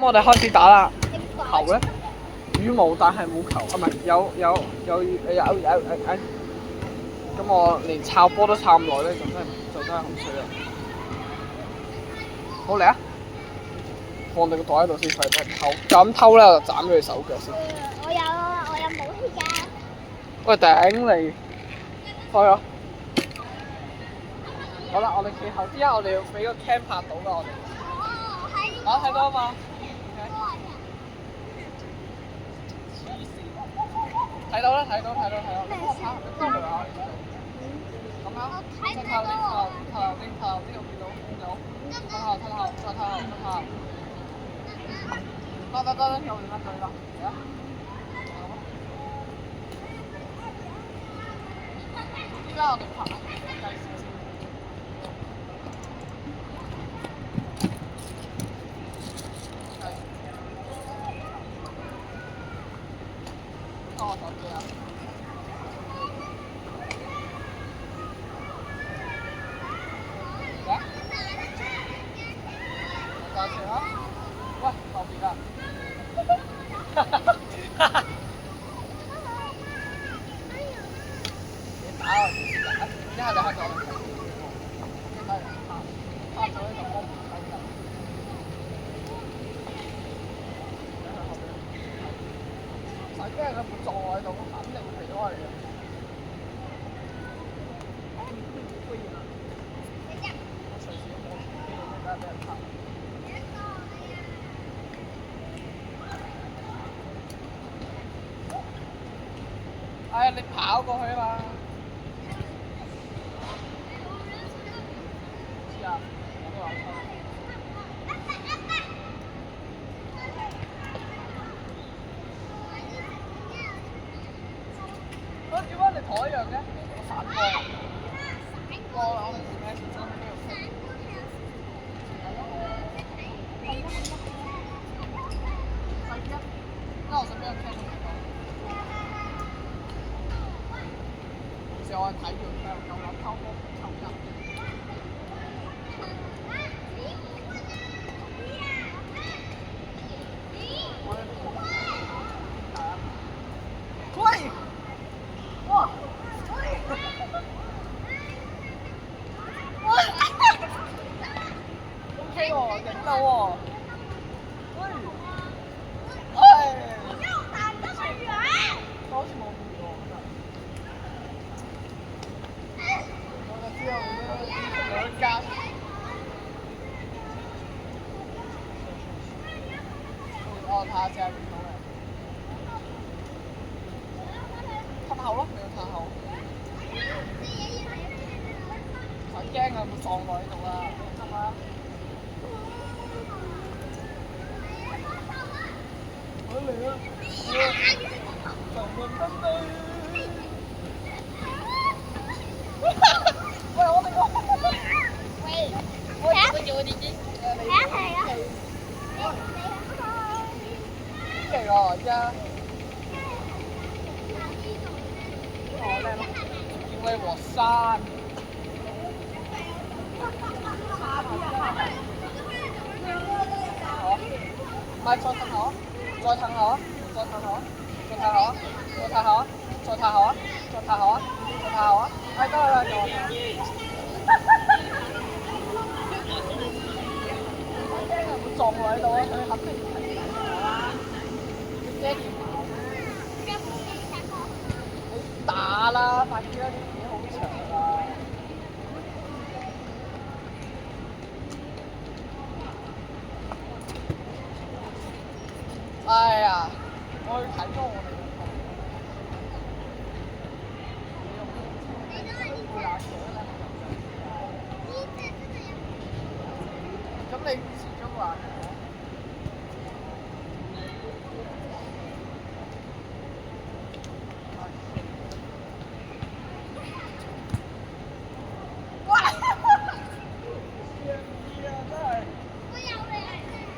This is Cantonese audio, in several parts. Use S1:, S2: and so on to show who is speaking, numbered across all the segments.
S1: 咁我哋開始打啦。球咧，羽毛但係冇球，啊唔係有。咁我連抄波都抄唔耐咧，就真係好衰啦。好嚟啊！放你個袋喺度先，費事偷。就咁偷咧，我就斬咗佢手腳先。
S2: 我有武器㗎。
S1: 喂，頂你！開咗。好啦，我哋企後啲啊！我哋要俾個 cam 拍到㗎，我哋。睇到啊嘛。睇到啦，睇到。咁我跑你過嚟啊！咁樣，再靠啲，我見到。退後，再退後。得，有啦，對啦，嚟啊！依家我哋拍計少少。我手機啊！我介紹啊！喂，後邊啊！你打我電視啊！一下就黑咗。拍咗呢個波唔睇㗎。唔使驚，佢會撞我喺度，肯定會避開你嘅。我隨時都冇機會俾人拍。你跑過去啊嘛！知啊，我都話錯。點解你同我一樣嘅？我反波。我哋咩前身喺呢度？係啊。那我順便看看。我睇住佢有攞偷波偷入。喂！哇！OK 喎，勁到喎！我好似冇見過真係。我就知道兩間。我睇下先係邊度嘅。褪後咯，你要褪後。唔使驚啊，會撞落呢度啦，啱嘛？好嚟啊！神魂登對。喂，我哋我做我哋先。係啊。勁喎，而家。好靚咯！因為我山。好。唔係再褪後，再褪後，再褪後，再褪後，再褪後，再褪後，再褪後，再褪後。係得啦，就我驚佢會撞落喺度啊！佢肯定唔停啦。爹哋你打啦，快啲啦！啲片好長啊！哎呀，我去睇咗我哋個圖。咁你遲咗話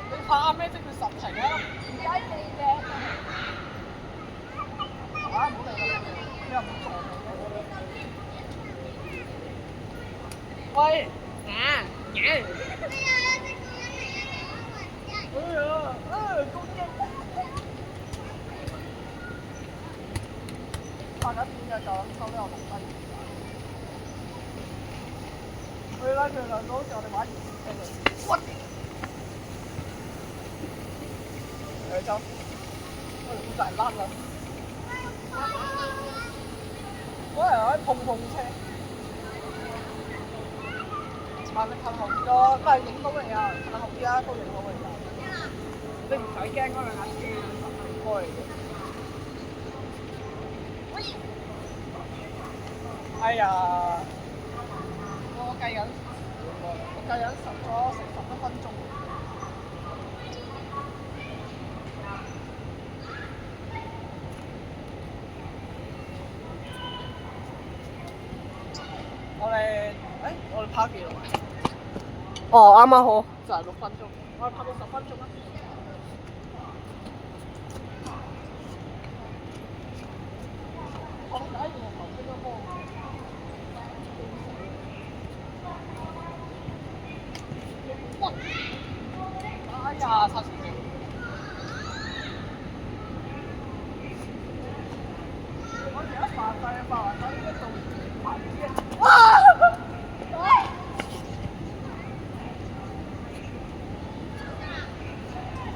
S1: 你怕咩啫？佢實停啊！唔該你嘅。唔好嚟啦！你又唔撞我。喂！哎呀！緊片嘅就咁抽都有錄低。佢咧，佢兩個好似我哋玩兒童車類。屈！佢就我哋好大甩啦。嗰日有啲碰碰車。但你近後啲咯，都係影到你啊！近後啲啊，都影到你㗎。你唔使驚嗰兩架車，應該嚟嘅。哎呀！我計緊食咗11分鐘。我哋跑幾耐？哦，啱啱好，就係6分鐘。我哋跑到10分鐘啦。我打完頭先都波。哇！哎呀，差少少。我而家發晒呢一度排啲。哇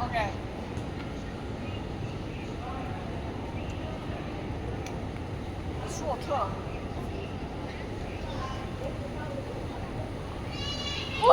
S1: ！OK。硕特。喂！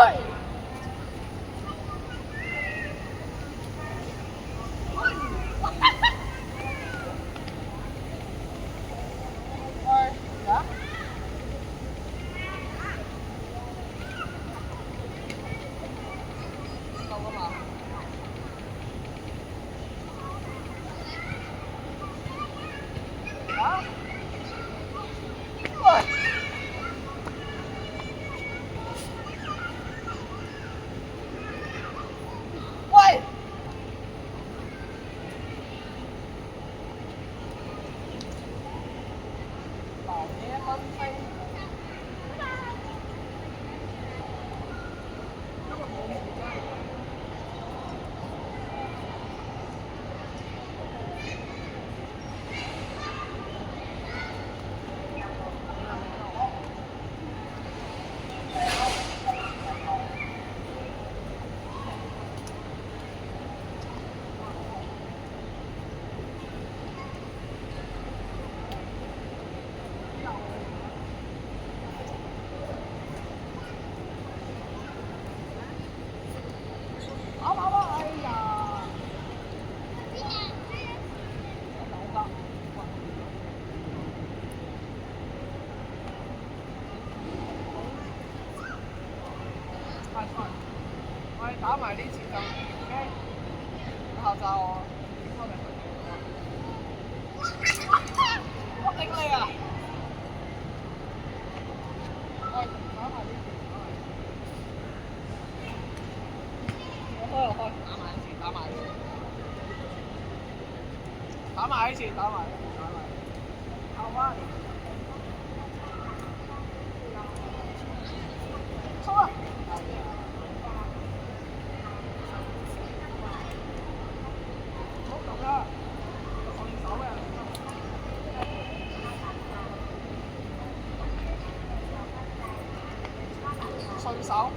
S1: 我哋打埋呢次就 OK， 口罩我我頂你啊！我哋打埋呢次，我開，打埋呢次，後翻，衝啊！順手。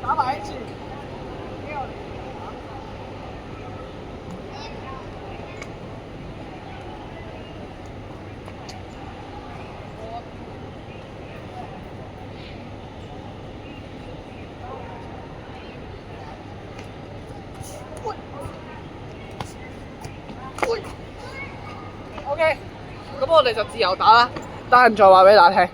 S1: 打埋一次。OK，咁我哋就自由打啦，等陣再話俾大家聽。